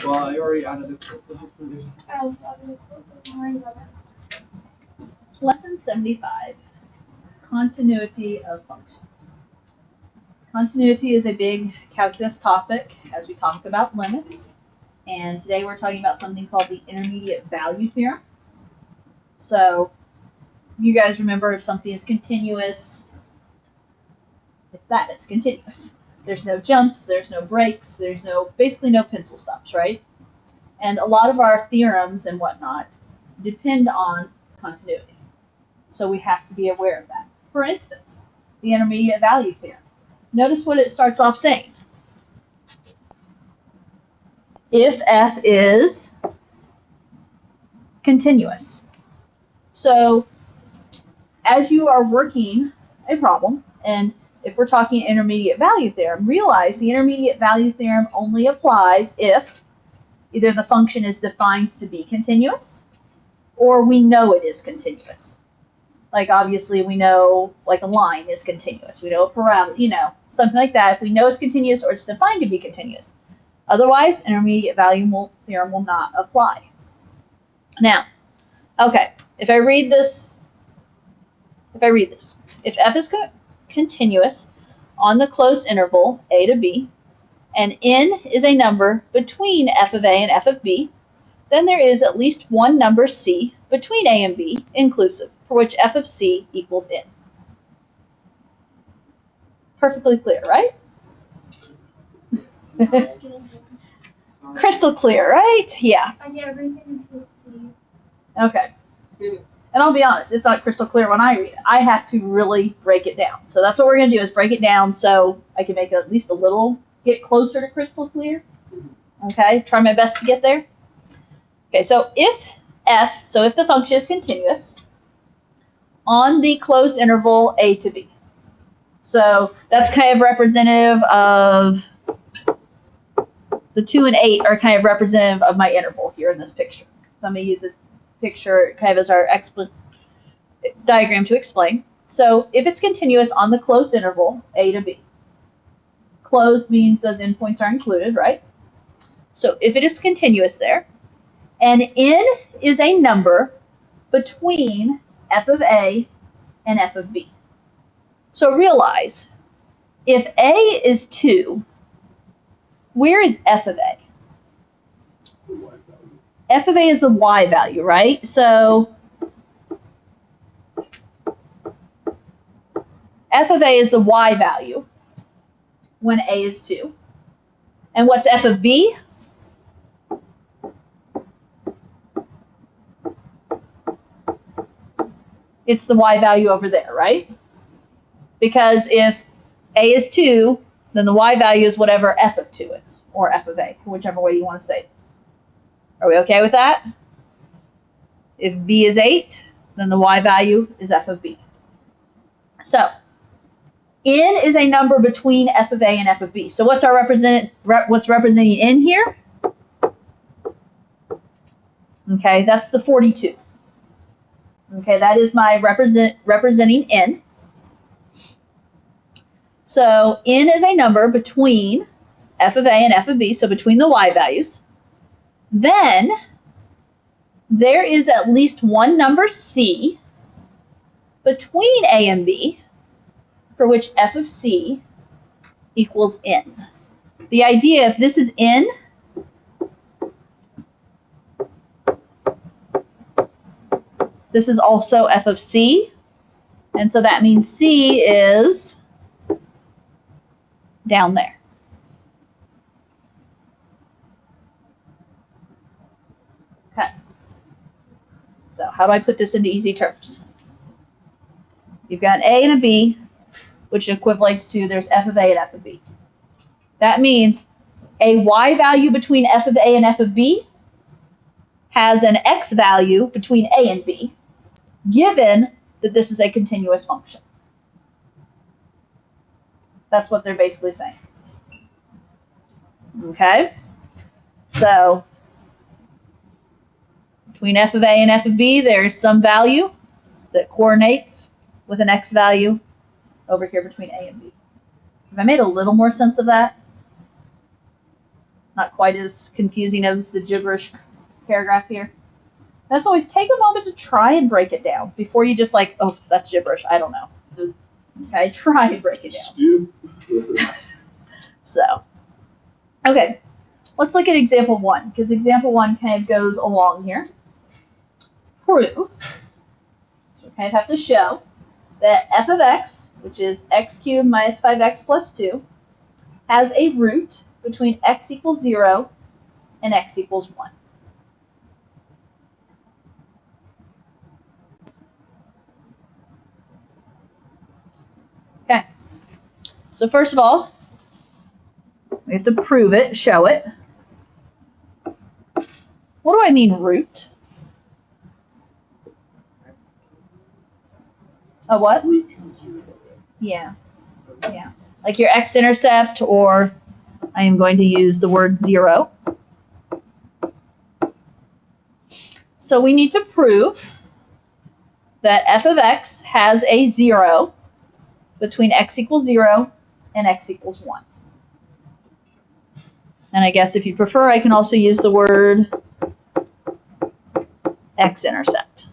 Well, I already added it, so hopefully. I also added it. Don't worry about it. Lesson 75, continuity of functions. Continuity is a big calculus topic as we talk about limits. And today we're talking about something called the intermediate value theorem. So you guys remember if something is continuous, it's continuous. There's no jumps, there's no breaks, there's basically no pencil stops, right? And a lot of our theorems and whatnot depend on continuity. So we have to be aware of that. For instance, the intermediate value theorem. Notice what it starts off saying. If f is continuous. So as you are working a problem, and if we're talking intermediate value theorem, realize the intermediate value theorem only applies if either the function is defined to be continuous or we know it is continuous. Like obviously we know like a line is continuous. We know a parabola, something like that. If we know it's continuous or it's defined to be continuous. Otherwise, intermediate value theorem will not apply. Now, okay, if I read this, if f is continuous on the closed interval a to b, and n is a number between f of a and f of b, then there is at least one number c between a and b inclusive, for which f of c equals n. Perfectly clear, right? Crystal clear, right? Yeah. I get everything into C. Okay. And I'll be honest, it's not crystal clear when I read it. I have to really break it down. So that's what we're going to do is break it down so I can make it at least a little, get closer to crystal clear. Okay, try my best to get there. Okay, so if the function is continuous on the closed interval a to b. So that's kind of representative of the 2 and 8 are kind of representative of my interval here in this picture. So I'm going to use this picture kind of as our diagram to explain. So if it's continuous on the closed interval a to b, closed means those endpoints are included, right? So if it is continuous there, and n is a number between f of a and f of b. So realize, if a is 2, where is f of a? F of a is the y value, right? So f of a is the y value when a is 2. And what's f of b? It's the y value over there, right? Because if a is 2, then the y value is whatever f of 2 is, or f of a, whichever way you want to say this. Are we okay with that? If b is 8, then the y value is f of b. So, n is a number between f of a and f of b. So what's representing n here? Okay, that's the 42. Okay, that is my representing n. So n is a number between f of a and f of b, so between the y values. Then there is at least one number c between a and b, for which f of c equals n. The idea, if this is n, this is also f of c, and so that means c is down there. Okay. So how do I put this into easy terms? You've got an a and a b, which equivalates to there's f of a and f of b. That means a y value between f of a and f of b has an x value between a and b, given that this is a continuous function. That's what they're basically saying. Okay? So, between f of a and f of b, there is some value that coordinates with an x value over here between a and b. Have I made a little more sense of that? not quite as confusing as the gibberish paragraph here. That's always take a moment to try and break it down before you just like, oh, that's gibberish. I don't know. Okay, try and break it down. So, okay, let's look at example 1 because example 1 kind of goes along here. Prove. So we kind of have to show that f of x, which is x cubed minus 5x plus 2, has a root between x equals 0 and x equals 1. Okay, so first of all, we have to prove it, show it. What do I mean root? A what? Yeah. Yeah. Like your x-intercept, or I am going to use the word 0. So we need to prove that f of x has a 0 between x equals 0 and x equals 1. And I guess if you prefer, I can also use the word x-intercept.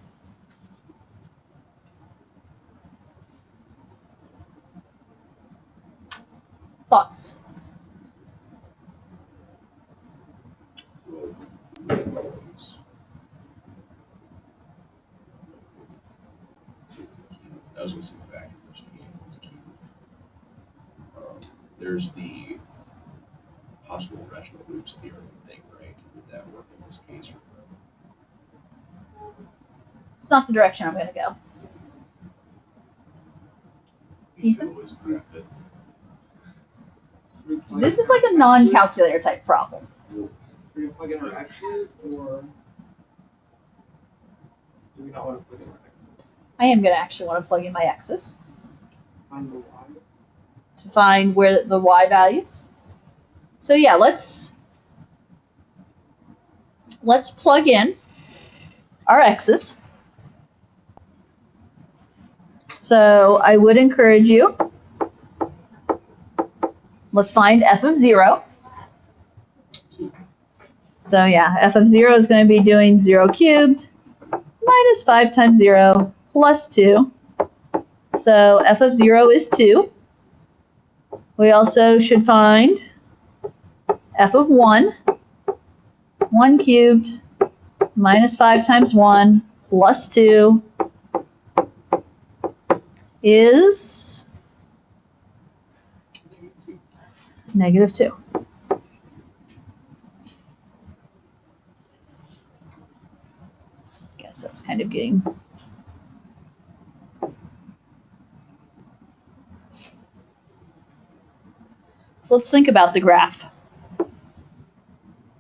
Thoughts? I was going to say back there's the possible rational roots theorem thing, right? Would that work in this case? It's not the direction I'm going to go. Ethan? This is like a non-calculator type problem. Are we going to plug in our x's, or do we not want to plug in our x's? I am going to actually want to plug in my x's Find the y. to find where the y values. So yeah, let's plug in our x's. So I would encourage you, let's find f of 0. So yeah, f of 0 is going to be doing 0 cubed minus 5 times 0 plus 2. So f of 0 is 2. We also should find f of 1. 1 cubed minus 5 times 1 plus 2 is -2. Guess that's kind of getting... So let's think about the graph.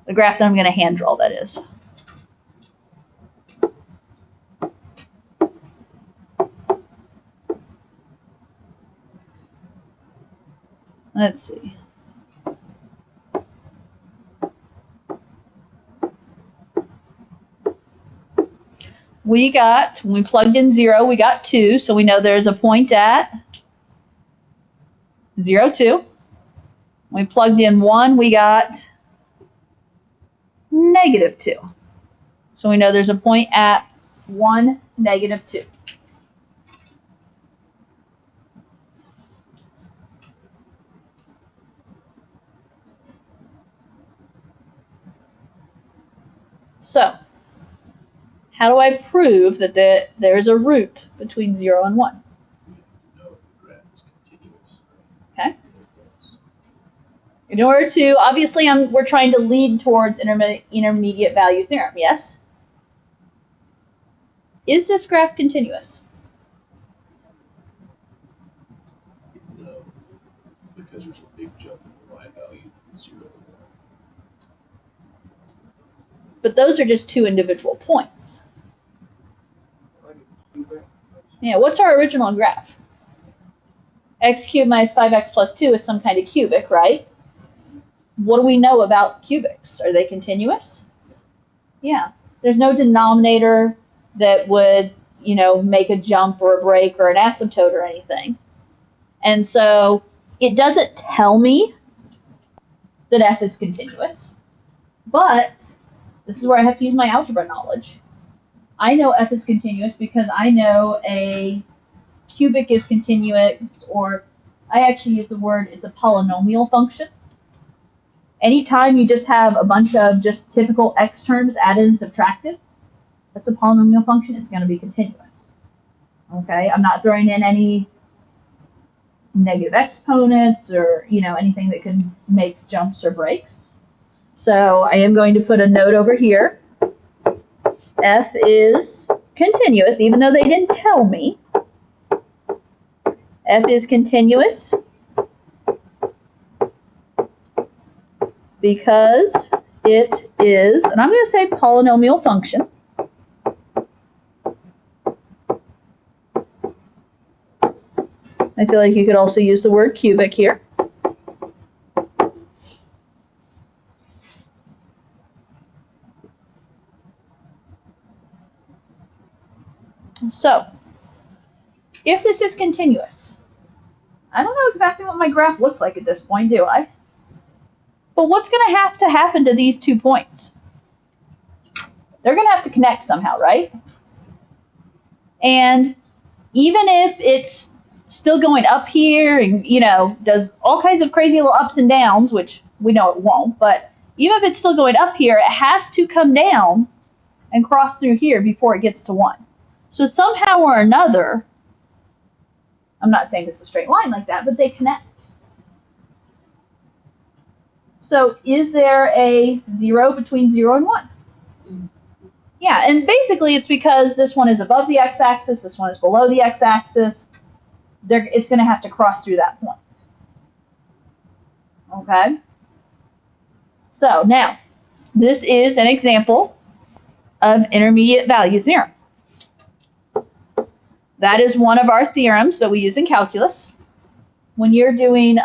The graph that I'm going to hand draw, that is. Let's see. We got, when we plugged in 0, we got 2, so we know there's a point at 0, 2. When we plugged in 1, we got -2. So we know there's a point at 1, -2. So, how do I prove that there is a root between 0 and 1? Okay. In order to, obviously, we're trying to lead towards intermediate value theorem, yes? Is this graph continuous? No, because there's a big jump in the y value from 0 to 1. But those are just two individual points. Like a cubic. Yeah, what's our original graph? X cubed minus 5x plus 2 is some kind of cubic, right? What do we know about cubics? Are they continuous? Yeah. There's no denominator that would, you know, make a jump or a break or an asymptote or anything. And so it doesn't tell me that f is continuous. But this is where I have to use my algebra knowledge. I know f is continuous because I know a cubic is continuous, or I actually use the word, it's a polynomial function. Anytime you just have a bunch of just typical x terms added and subtracted, that's a polynomial function, it's going to be continuous. Okay, I'm not throwing in any negative exponents or, anything that can make jumps or breaks. So I am going to put a note over here. F is continuous, even though they didn't tell me. F is continuous because it is, and I'm going to say polynomial function. I feel like you could also use the word cubic here. So, if this is continuous, I don't know exactly what my graph looks like at this point, do I? But what's going to happen to these 2 points? They're going to have to connect somehow, right? And even if it's still going up here and, does all kinds of crazy little ups and downs, which we know it won't, but even if it's still going up here, it has to come down and cross through here before it gets to 1. So somehow or another, I'm not saying it's a straight line like that, but they connect. So is there a 0 between 0 and 1? Yeah, and basically it's because this one is above the x-axis, this one is below the x-axis. It's going to have to cross through that point. Okay? So now, this is an example of intermediate value theorem. That is one of our theorems that we use in calculus. When you're doing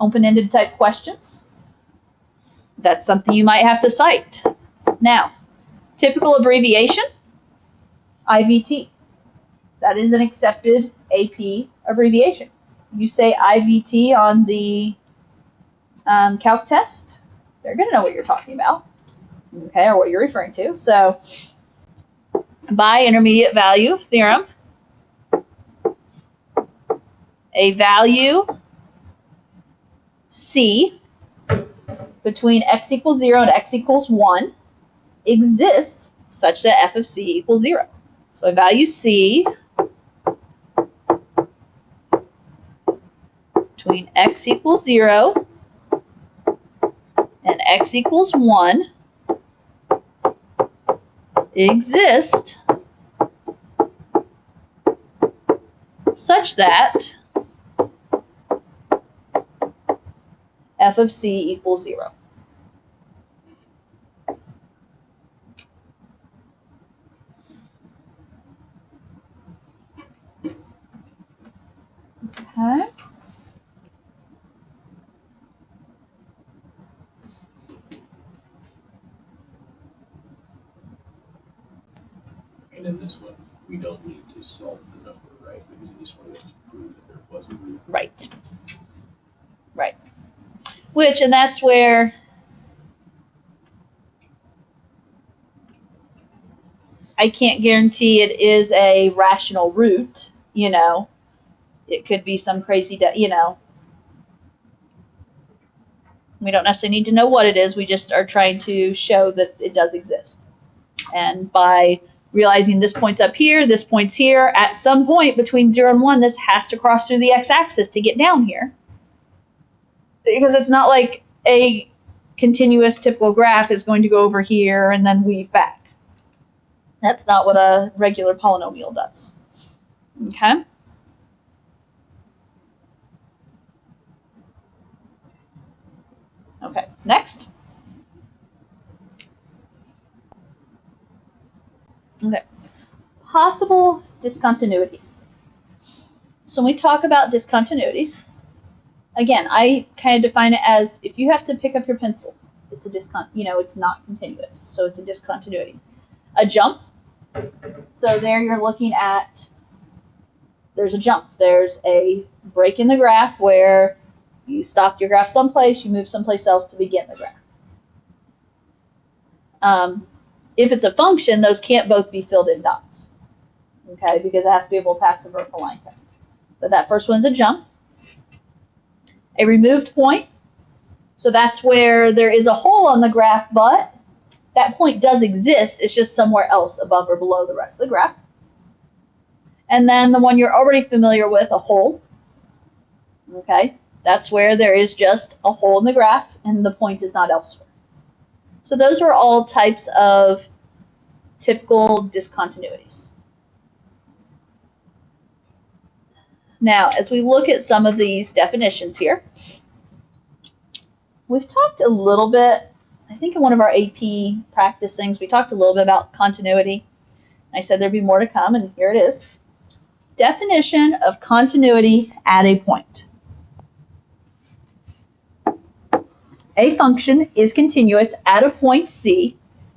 open-ended type questions, that's something you might have to cite. Now, typical abbreviation, IVT. That is an accepted AP abbreviation. You say IVT on the calc test, they're going to know what you're talking about, okay, or what you're referring to. So, by intermediate value theorem, a value C between x equals 0 and x equals 1 exists such that f of c equals 0. So a value C between x equals 0 and x equals 1 exists such that f of c equals 0. Okay. And in this one, we don't need to solve the number, right? Because we just wanted to prove that there was a root. Right. Right. And that's where I can't guarantee it is a rational root, It could be some crazy, we don't necessarily need to know what it is. We just are trying to show that it does exist. And by realizing this point's up here, this point's here, at some point between 0 and 1, this has to cross through the x-axis to get down here. Because it's not like a continuous typical graph is going to go over here and then weave back. That's not what a regular polynomial does. Okay? Okay, next. Okay, possible discontinuities. So when we talk about discontinuities, again, I kind of define it as if you have to pick up your pencil, it's a it's not continuous, so it's a discontinuity. A jump. So there you're looking at, there's a jump. There's a break in the graph where You stop your graph someplace, you move someplace else to begin the graph. If it's a function, those can't both be filled in dots, okay, because it has to be able to pass the vertical line test. But that first one's a jump. A removed point, so that's where there is a hole on the graph, but that point does exist, it's just somewhere else above or below the rest of the graph. And then the one you're already familiar with, a hole, okay, that's where there is just a hole in the graph and the point is not elsewhere. So those are all types of typical discontinuities. Now, as we look at some of these definitions here, we've talked a little bit, I think in one of our AP practice things, we talked a little bit about continuity. I said there'd be more to come, and here it is. Definition of continuity at a point. A function is continuous at a point C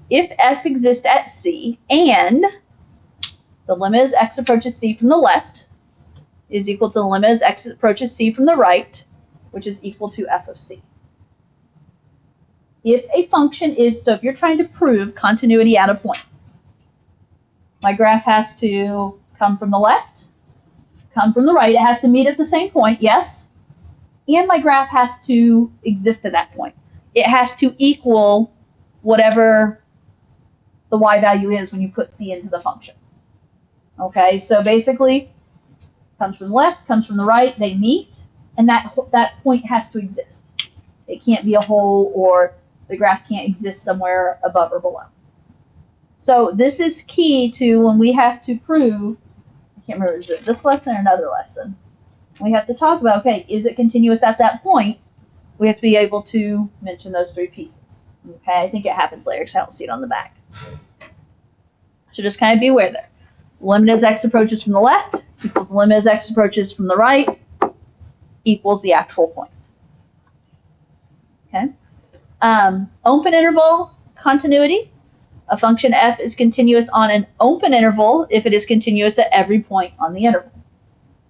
if f exists at C and the limit as x approaches C from the left is equal to the limit as x approaches C from the right, which is equal to f of C. If a function is, so if you're trying to prove continuity at a point, my graph has to come from the left, come from the right, it has to meet at the same point, yes, and my graph has to exist at that point. It has to equal whatever the y value is when you put C into the function. Okay, so basically, comes from the left, comes from the right, they meet, and that point has to exist. It can't be a hole or the graph can't exist somewhere above or below. So this is key to when we have to prove, I can't remember, is it this lesson or another lesson? We have to talk about, okay, is it continuous at that point? We have to be able to mention those three pieces. Okay, I think it happens later because I don't see it on the back. So just kind of be aware there. Limit as x approaches from the left equals limit as x approaches from the right equals the actual point. Okay. Open interval continuity. A function f is continuous on an open interval if it is continuous at every point on the interval.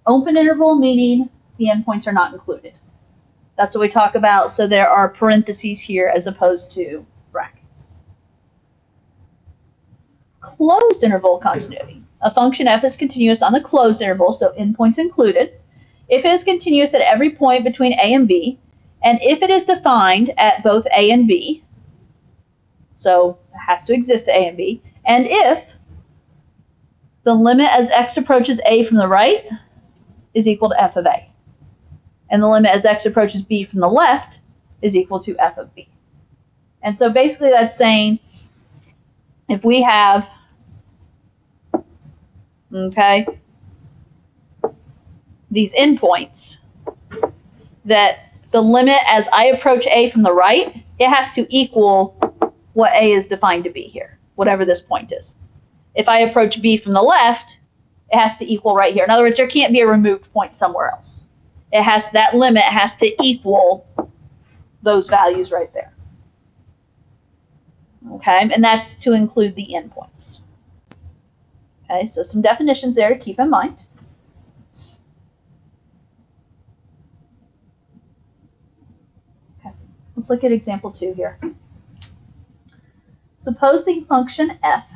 Open interval meaning the endpoints are not included. That's what we talk about, so there are parentheses here as opposed to brackets. Closed interval continuity. A function f is continuous on the closed interval, so endpoints included, if it is continuous at every point between a and b, and if it is defined at both a and b, so it has to exist at a and b, and if the limit as x approaches a from the right is equal to f of a, and the limit as x approaches b from the left is equal to f of b. And so basically that's saying if we have, okay, these endpoints, that the limit as I approach a from the right, it has to equal what a is defined to be here, whatever this point is. If I approach b from the left, it has to equal right here. In other words, there can't be a removed point somewhere else. It has, that limit has to equal those values right there. Okay, and that's to include the endpoints. Okay, so some definitions there to keep in mind. Okay, let's look at example 2 here. Suppose the function f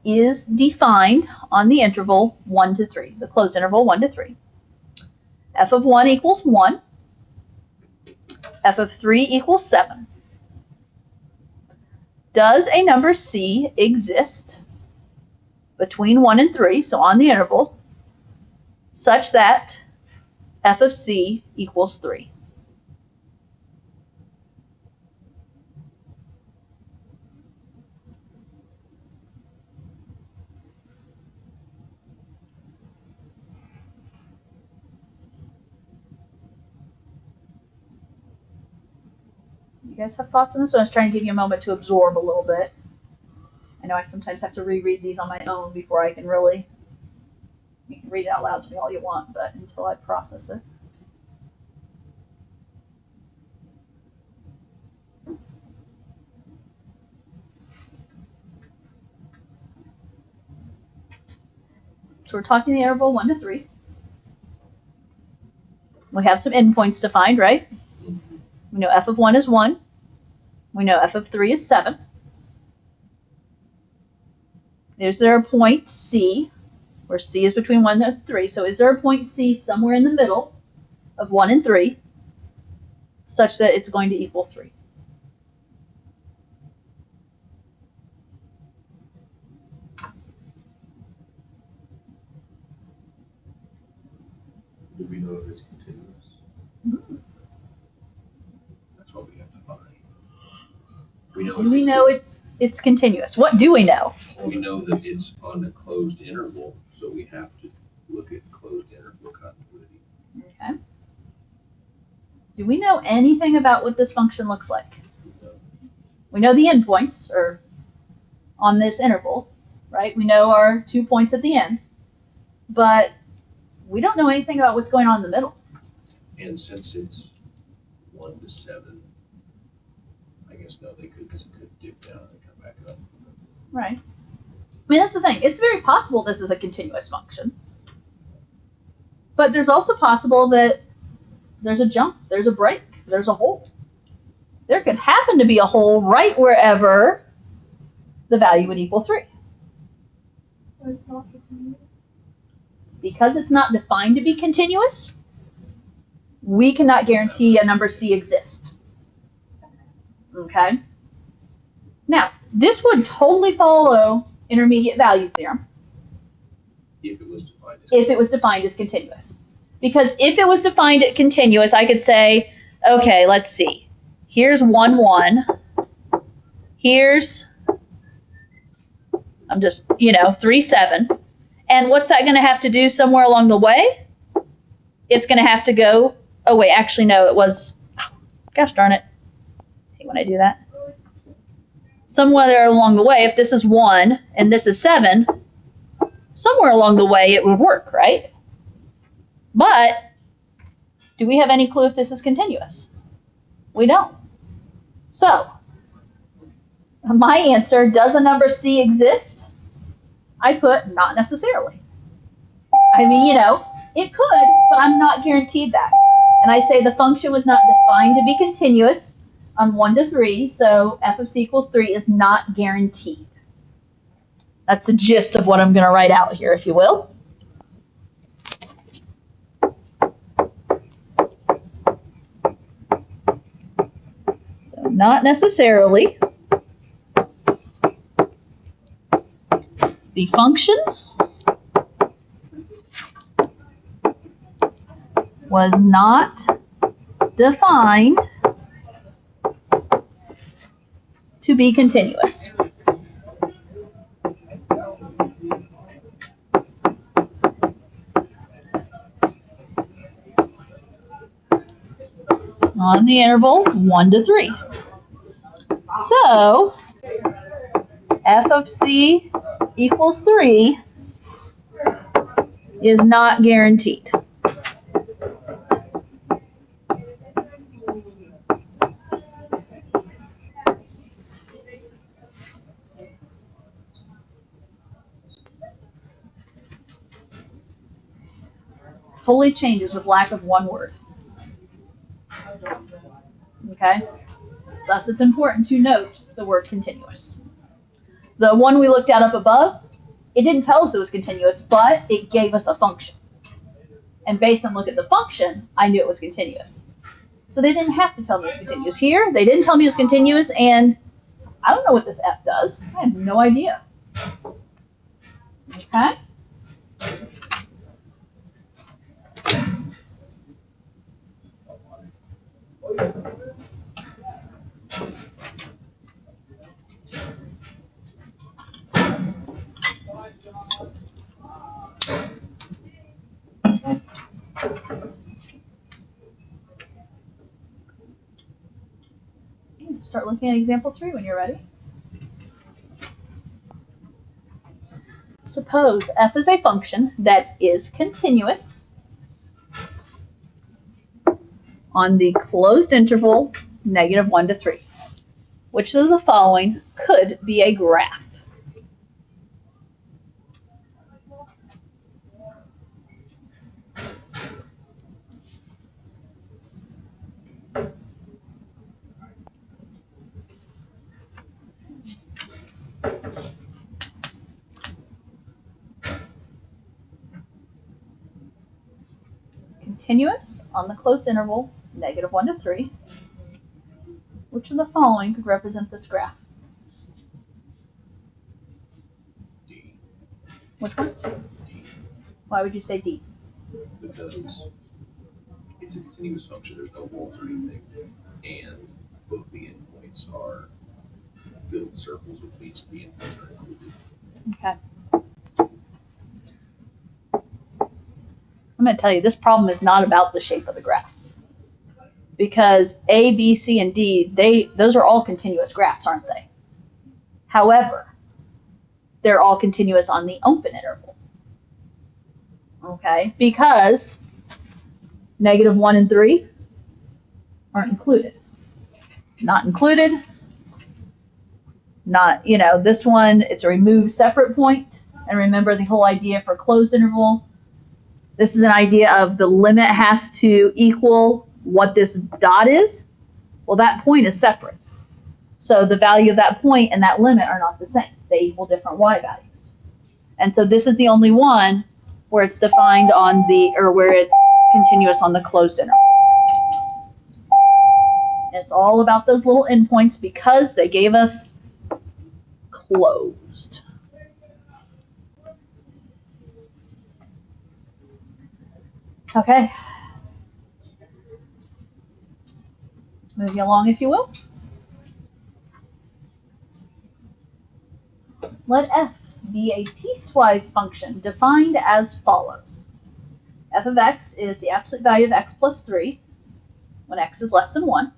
is defined on the interval 1 to 3, the closed interval 1 to 3. F of 1 equals 1. F of 3 equals 7. Does a number c exist between 1 and 3, so on the interval, such that f of c equals 3? You guys have thoughts on this? So I was trying to give you a moment to absorb a little bit. I know I sometimes have to reread these on my own before I can really, you can read it out loud to me all you want, but until I process it. So we're talking the interval 1 to 3. We have some endpoints defined, right? We know f of 1 is 1. We know f of 3 is 7. Is there a point C, where C is between 1 and 3? So is there a point C somewhere in the middle of 1 and 3 such that it's going to equal 3? Do we know if it's continuous? That's what we have to find. We know it's continuous. What do we know? We know that it's on a closed interval, so we have to look at closed interval continuity. Okay. Do we know anything about what this function looks like? No. We know the endpoints are on this interval, right? We know our 2 points at the end, but we don't know anything about what's going on in the middle. And since it's 1 to 7, I guess no, they could, because it could dip down and come back up. Right. I mean, that's the thing. It's very possible this is a continuous function. But there's also possible that there's a jump, there's a break, there's a hole. There could happen to be a hole right wherever the value would equal 3. So it's not continuous. Because it's not defined to be continuous, we cannot guarantee a number C exists. Okay? Now, this would totally follow intermediate value theorem If it was defined as if it was defined as continuous. Because if it was defined as continuous, I could say, okay, let's see. Here's 1, 1. Here's, 3, 7. And what's that going to have to do somewhere along the way? It's going to have to go, oh wait, actually no, it was, gosh darn it. I hate when I do that. Somewhere along the way, if this is 1 and this is 7, somewhere along the way it would work, right? But do we have any clue if this is continuous? We don't. So, my answer, does a number C exist? I put not necessarily. I mean, it could, but I'm not guaranteed that. And I say the function was not defined to be continuous on 1 to 3, so f of c equals 3 is not guaranteed. That's the gist of what I'm going to write out here, if you will. So not necessarily. The function was not defined to be continuous. On the interval 1 to 3. So, f of c equals 3 is not guaranteed. Totally changes with lack of one word. Okay? Thus, it's important to note the word continuous. The one we looked at up above, it didn't tell us it was continuous, but it gave us a function. And based on look at the function, I knew it was continuous. So they didn't have to tell me it was continuous. Here, they didn't tell me it was continuous, and I don't know what this f does. I have no idea. Okay? Start looking at example 3 when you're ready. Suppose f is a function that is continuous on the closed interval -1 to 3. Which of the following could be a graph? continuous on the closed interval, -1 to 3. Which of the following could represent this graph? D. Which one? D. Why would you say D? Because it's a continuous function, there's no walls or anything, and both the endpoints are filled circles, which means the endpoints are included. Okay. I'm going to tell you, this problem is not about the shape of the graph. Because A, B, C, and D, those are all continuous graphs, aren't they? However, they're all continuous on the open interval. Okay? Because -1 and 3 aren't included. Not included. Not, this one, it's a removed separate point. And remember the whole idea for closed interval. This is an idea of the limit has to equal what this dot is. Well, that point is separate. So the value of that point and that limit are not the same. They equal different y values. And so this is the only one where it's defined on where it's continuous on the closed interval. And it's all about those little endpoints because they gave us closed. Okay. Moving along, if you will. Let f be a piecewise function defined as follows. F of x is the absolute value of x plus 3 when x is less than 1.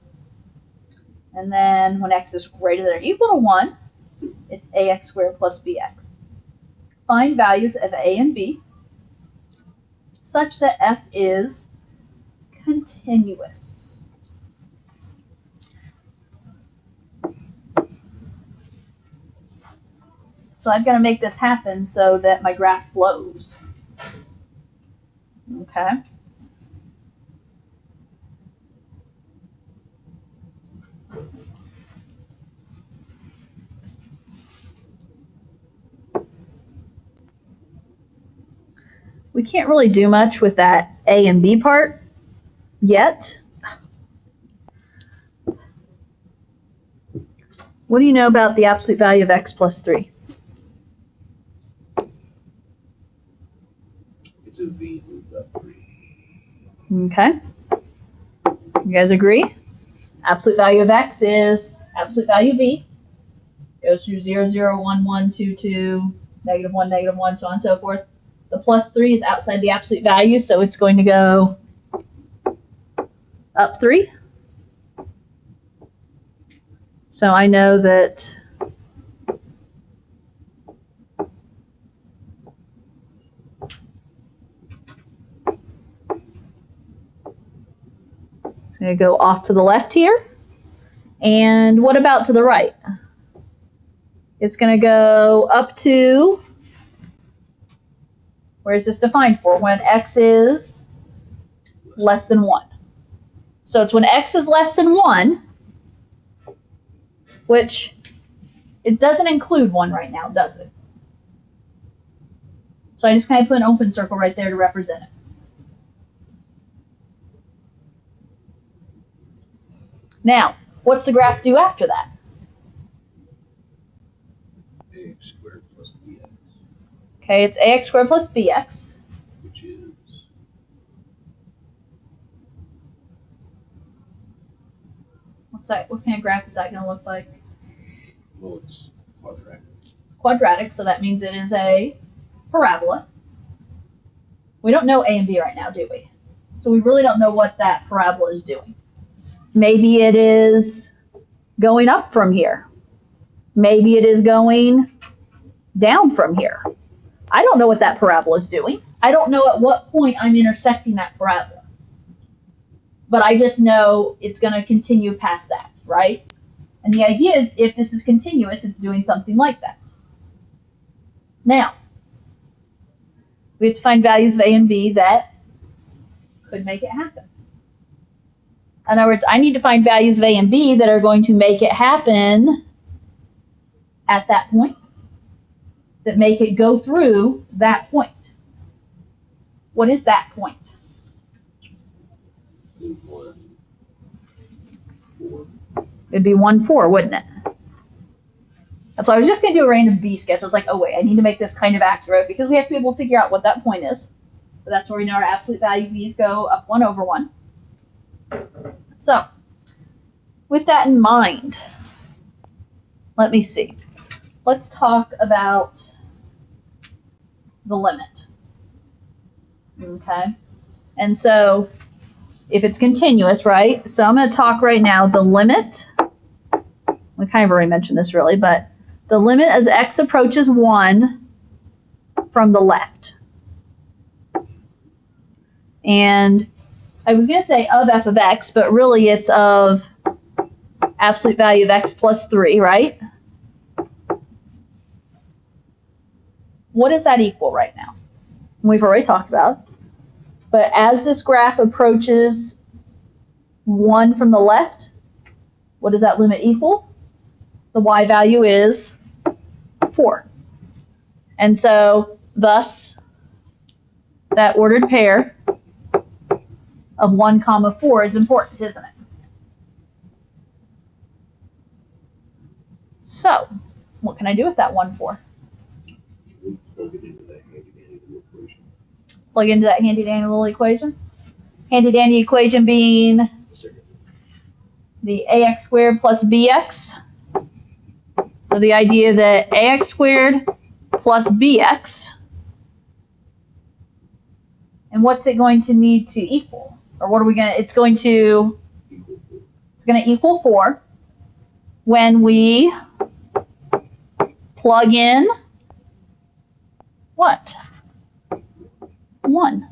And then when x is greater than or equal to 1, it's ax squared plus bx. Find values of a and b such that f is continuous. So I've got to make this happen so that my graph flows. Okay. We can't really do much with that A and B part yet. What do you know about the absolute value of x plus 3? It's a V moved up 3. Okay. You guys agree? Absolute value of x is absolute value of v. Goes through 0, 0, 1, 1, 2, 2, -1, -1, so on and so forth. The plus 3 is outside the absolute value, so it's going to go up 3. So I know that it's going to go off to the left here. And what about to the right? It's going to go up to, where is this defined for? When x is less than 1. So it's when x is less than 1, which it doesn't include 1 right now, does it? So I just kind of put an open circle right there to represent it. Now, what's the graph do after that? Ax squared plus bx, Okay, it's ax squared plus bx. which is What's that? What kind of graph is that going to look like? well, it's quadratic. It's quadratic, so that means it is a parabola. We don't know a and b right now, do we? So we really don't know what that parabola is doing. Maybe it is going up from here. Maybe it is going down from here. I don't know what that parabola is doing. I don't know at what point I'm intersecting that parabola. But I just know it's going to continue past that, right? And the idea is if this is continuous, it's doing something like that. Now, we have to find values of a and b that could make it happen. In other words, I need to find values of a and b that are going to make it happen at that point, that make it go through that point. What is that point? It'd be 1, 4, wouldn't it? That's why I was just going to do a random B sketch. I was like, oh wait, I need to make this kind of accurate because we have to be able to figure out what that point is. But that's where we know our absolute value V's go up 1 over 1. So, with that in mind, let me see. Let's talk about the limit. Okay? And so, if it's continuous, right? So I'm going to talk right now the limit. We kind of already mentioned this really, but the limit as x approaches 1 from the left. And I was going to say of f of x, but really it's of absolute value of x plus 3, right? What does that equal right now? We've already talked about. But as this graph approaches 1 from the left, what does that limit equal? The y value is 4. And so, thus, that ordered pair of 1, 4 is important, isn't it? So, what can I do with that 1, 4? Plug it into that handy-dandy little equation. Plug into that handy-dandy little equation. Handy-dandy equation being the ax squared plus bx. So the idea that ax squared plus bx, and what's it going to need to equal? Or what are we going to, it's going to equal 4 when we plug in what? 1.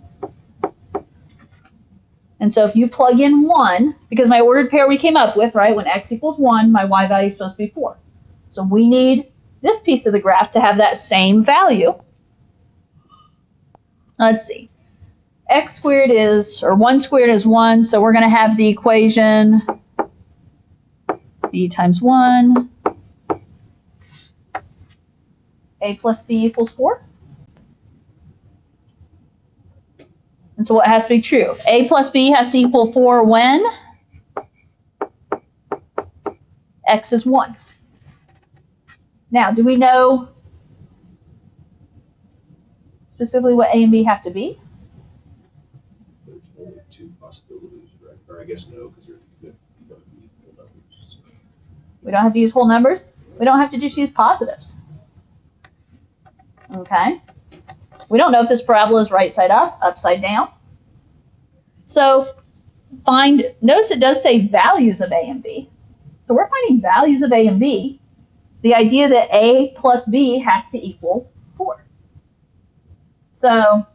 And so if you plug in 1, because my ordered pair we came up with, right, when x equals 1, my y value is supposed to be 4. So we need this piece of the graph to have that same value. Let's see. X squared is, or 1 squared is 1, so we're going to have the equation b times 1, a plus b equals 4. And so what has to be true? A plus b has to equal 4 when x is 1. Now, do we know specifically what a and b have to be? There's only 2 possibilities, right? Or I guess no, because they're equal numbers. We don't have to use whole numbers. We don't have to just use positives. Okay? We don't know if this parabola is right side up, upside down. So notice it does say values of a and b. So we're finding values of a and b. The idea that a plus b has to equal 4. So,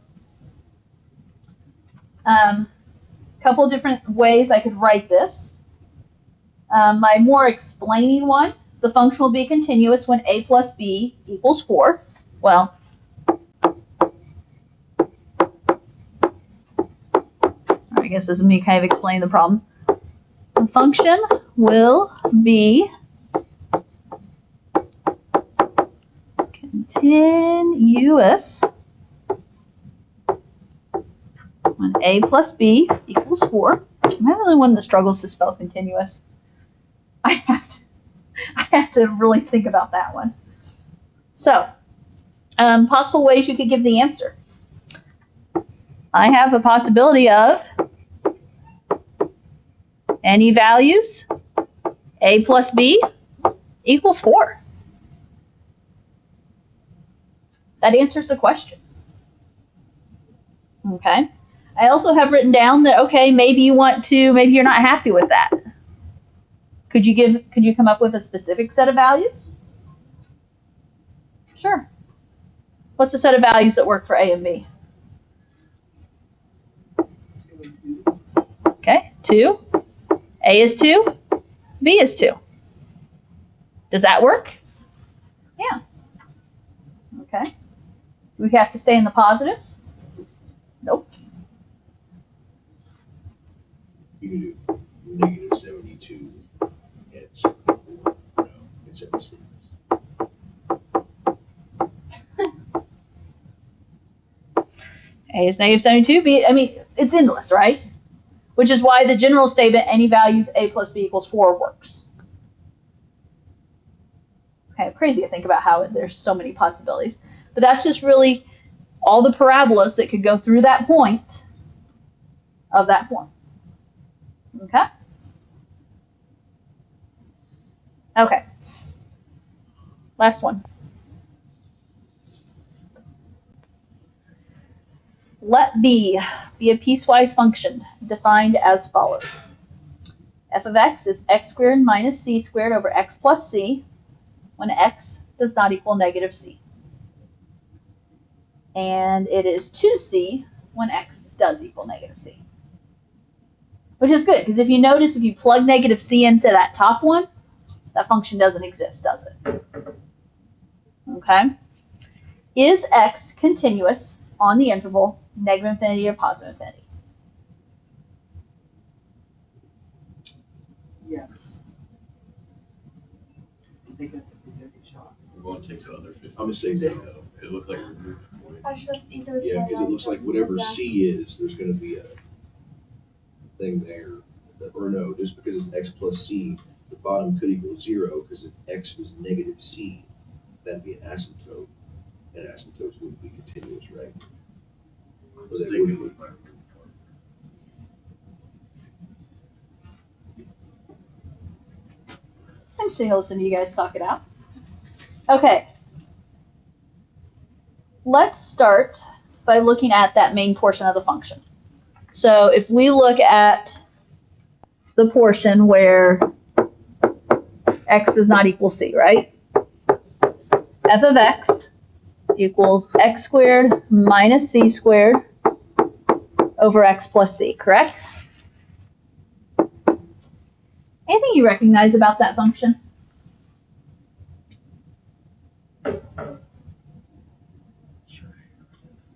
couple of different ways I could write this. My more explaining one, the function will be continuous when a plus b equals 4. Well, I guess this is me kind of explaining the problem. The function will be continuous when a plus b equals 4. Am I the only one that struggles to spell continuous? I have to really think about that one. So, possible ways you could give the answer. I have a possibility of any values, a plus b equals 4. That answers the question. Okay. I also have written down that, okay, maybe you're not happy with that. Could you come up with a specific set of values? Sure. What's the set of values that work for a and b? Okay, 2. A is 2, b is 2. Does that work? Yeah. Okay. Do we have to stay in the positives? Nope. You can do negative 72 and 74, and 76. A is negative 72, B, I mean, it's endless, right? which is why the general statement, any values a plus b equals 4 works. It's kind of crazy to think about how there's so many possibilities. But that's just really all the parabolas that could go through that point of that form. Okay? Okay. Last one. Let B be a piecewise function defined as follows. F of x is x squared minus c squared over x plus c when x does not equal negative c. And it is 2c when x does equal negative c. Which is good, because if you notice, if you plug negative c into that top one, that function doesn't exist, does it? Okay. Is x continuous on the interval negative infinity or positive infinity? Yes. I'm taking a 50-50 shot. We're going to take the other 50. I'm going to say no. It looks like a removed point. I trust either. Yeah, because it looks like whatever C is, there's going to be a thing there. Or no, just because it's x plus c, the bottom could equal 0, because if x was negative c, that'd be an asymptote. And asymptotes wouldn't be continuous, right? I'm So they sticking wouldn't with be. my root part. Interesting to listen to you guys talk it out. Okay. Let's start by looking at that main portion of the function. So if we look at the portion where x does not equal c, right? F of x equals x squared minus c squared over x plus c, correct? Anything you recognize about that function?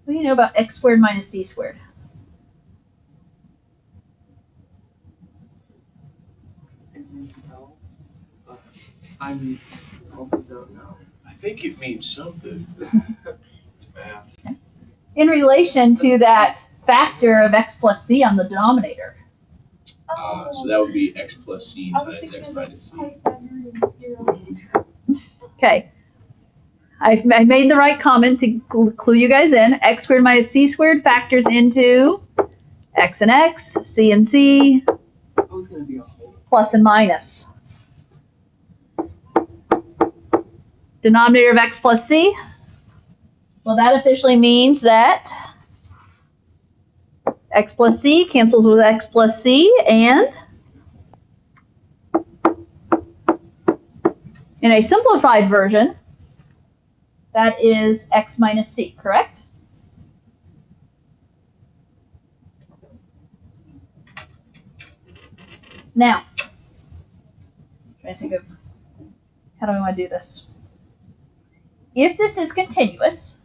What do you know about x squared minus c squared? It means no, but I also don't know. I think it means something. It's math. In relation to that factor of x plus c on the denominator. So that would be x plus c I was times thinking x of minus c. Pythagorean theorem. Okay. I made the right comment to clue you guys in. X squared minus c squared factors into x and x, c and c, I was going to be a whole. plus and minus. Denominator of x plus c. Well, that officially means that x plus c cancels with x plus c, and in a simplified version, that is x minus c, correct? Now, trying to think of how do I want to do this. If this is continuous,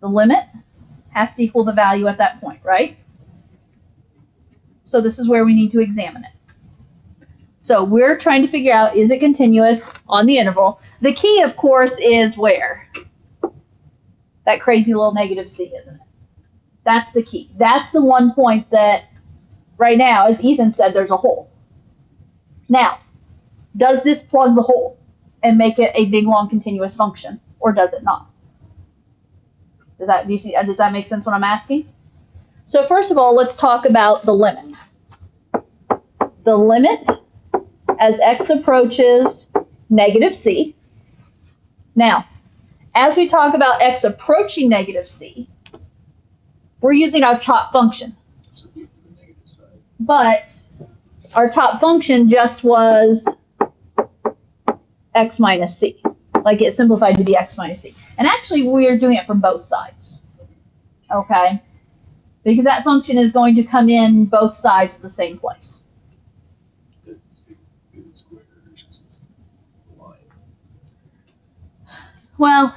the limit has to equal the value at that point, right? So this is where we need to examine it. So we're trying to figure out, is it continuous on the interval? The key, of course, is where? That crazy little negative c, isn't it? That's the key. That's the one point that, right now, as Ethan said, there's a hole. Now, does this plug the hole and make it a big, long, continuous function, or does it not? Does that make sense what I'm asking? So first of all, let's talk about the limit. The limit as x approaches negative c. Now, as we talk about x approaching negative c, we're using our top function. So be for the negative side. But our top function just was x minus c. Like it simplified to be x minus c. And actually, we are doing it from both sides. Okay? Because that function is going to come in both sides of the same place. It's squared because it's the line. Well,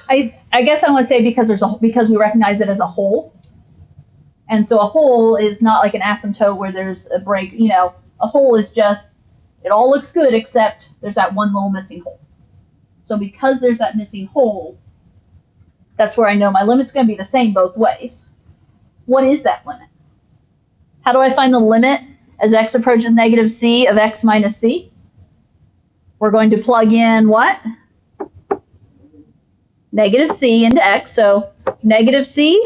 I guess I want to say because we recognize it as a whole. And so a hole is not like an asymptote where there's a break. You know, a hole is just, it all looks good except there's that one little missing hole. So because there's that missing hole, That's where I know my limit's going to be the same both ways. What is that limit? How do I find the limit as x approaches negative c of x minus c? We're going to plug in what? Negative c into x, so negative c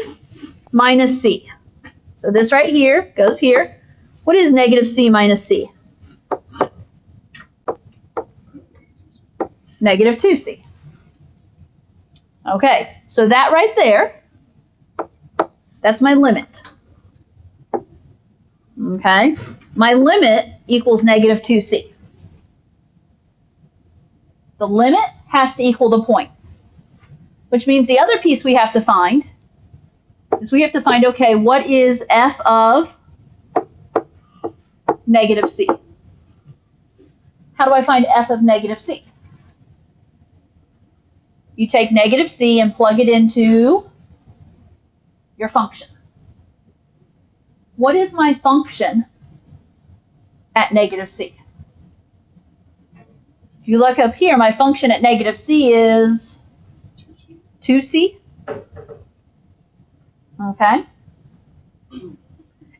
minus c. So this right here goes here. What is negative c minus c? Negative 2c. Okay, so that right there, that's my limit. Okay, my limit equals negative 2c. The limit has to equal the point, which means the other piece we have to find is we have to find, okay, what is f of negative c? How do I find f of negative c? You take negative c and plug it into your function. What is my function at negative c? If you look up here, my function at negative c is 2c. Okay?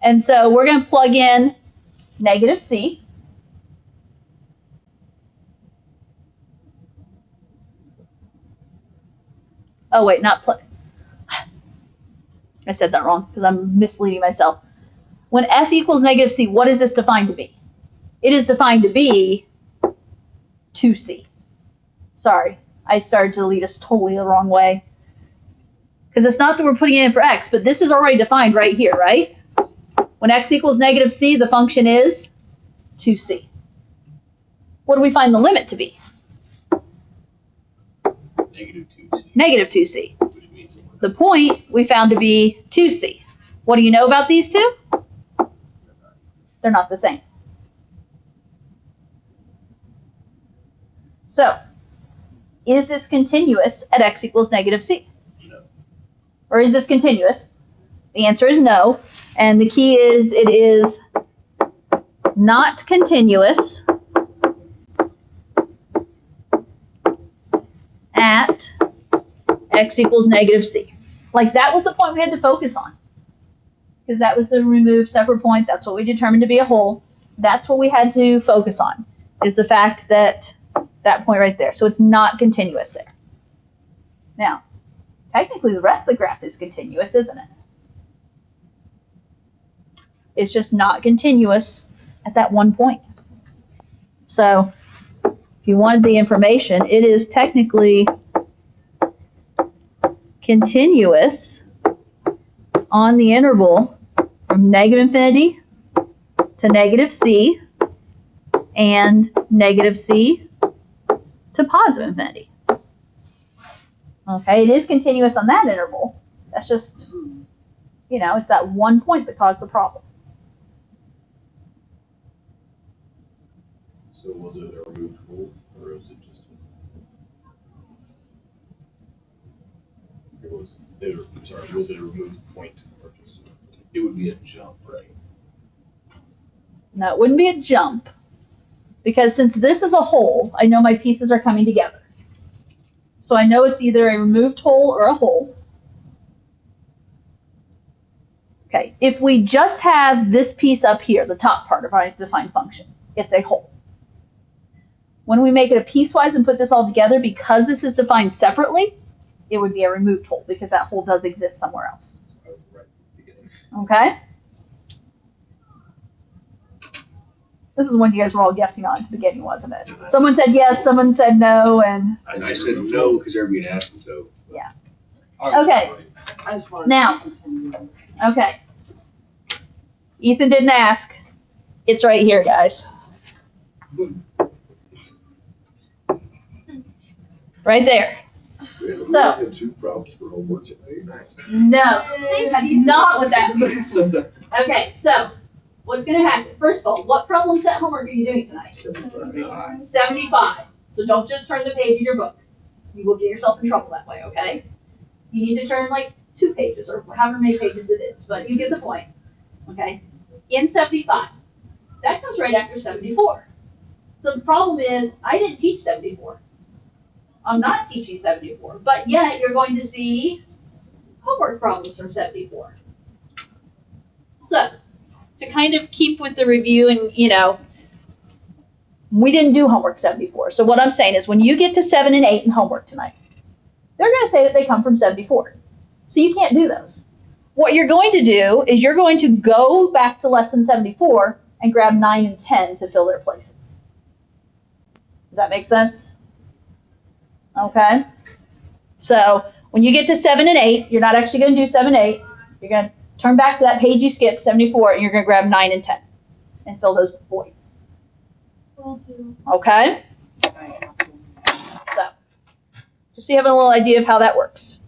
And so we're going to plug in negative c. Oh, wait, not plug. I said that wrong because I'm misleading myself. When f equals negative c, what is this defined to be? It is defined to be 2c. Sorry, I started to lead us totally the wrong way. Because it's not that we're putting it in for x, but this is already defined right here, right? When x equals negative c, the function is 2c. What do we find the limit to be? Negative 2c. Negative 2c. Which means The point we found to be 2c. What do you know about these two? They're not the same. So, is this continuous at x equals negative c? No. Or is this continuous? The answer is no. And the key is it is not continuous at x equals negative c. Like that was the point we had to focus on. Because that was the remove separate point. That's what we determined to be a hole. That's what we had to focus on, is the fact that that point right there. So it's not continuous there. Now, technically the rest of the graph is continuous, isn't it? It's just not continuous at that one point. So if you wanted the information, it is technically continuous on the interval from negative infinity to negative c and negative c to positive infinity. Okay, it is continuous on that interval. That's just, you know, it's that one point that caused the problem. So was it a removed hole, or was it just was it a removed point, or just it would be a jump, right? No, it wouldn't be a jump, because since this is a hole, I know my pieces are coming together. So I know it's either a removed hole or a hole. Okay, if we just have this piece up here, the top part of our defined function, it's a hole. When we make it a piecewise and put this all together, because this is defined separately, it would be a removed hole, because that hole does exist somewhere else. Right at the beginning. Okay? This is when you guys were all guessing on at the beginning, wasn't it? Someone said yes, someone said no, and And I said no because everybody asked me to. okay. I just wanted Now. to continue this. Okay. Ethan didn't ask. It's right here, guys. Right there. We So- had 2 problems for homework today. No, that's not what that means. Okay, so what's going to happen? First of all, what problem set homework are you doing tonight? 75. So don't just turn the page in your book. You will get yourself in trouble that way, okay? You need to turn like 2 pages or however many pages it is, but you get the point, okay? In 75. That comes right after 74. So the problem is I didn't teach 74. I'm not teaching 74, but yet you're going to see homework problems from 74. So, to kind of keep with the review and, we didn't do homework 74. So what I'm saying is when you get to 7 and 8 in homework tonight, they're going to say that they come from 74. So you can't do those. What you're going to do is you're going to go back to lesson 74 and grab 9 and 10 to fill their places. Does that make sense? Okay. So when you get to 7 and 8, you're not actually going to do 7 and 8. You're going to turn back to that page you skipped, 74, and you're going to grab 9 and 10 and fill those voids. Will do. Okay? So, just so you have a little idea of how that works.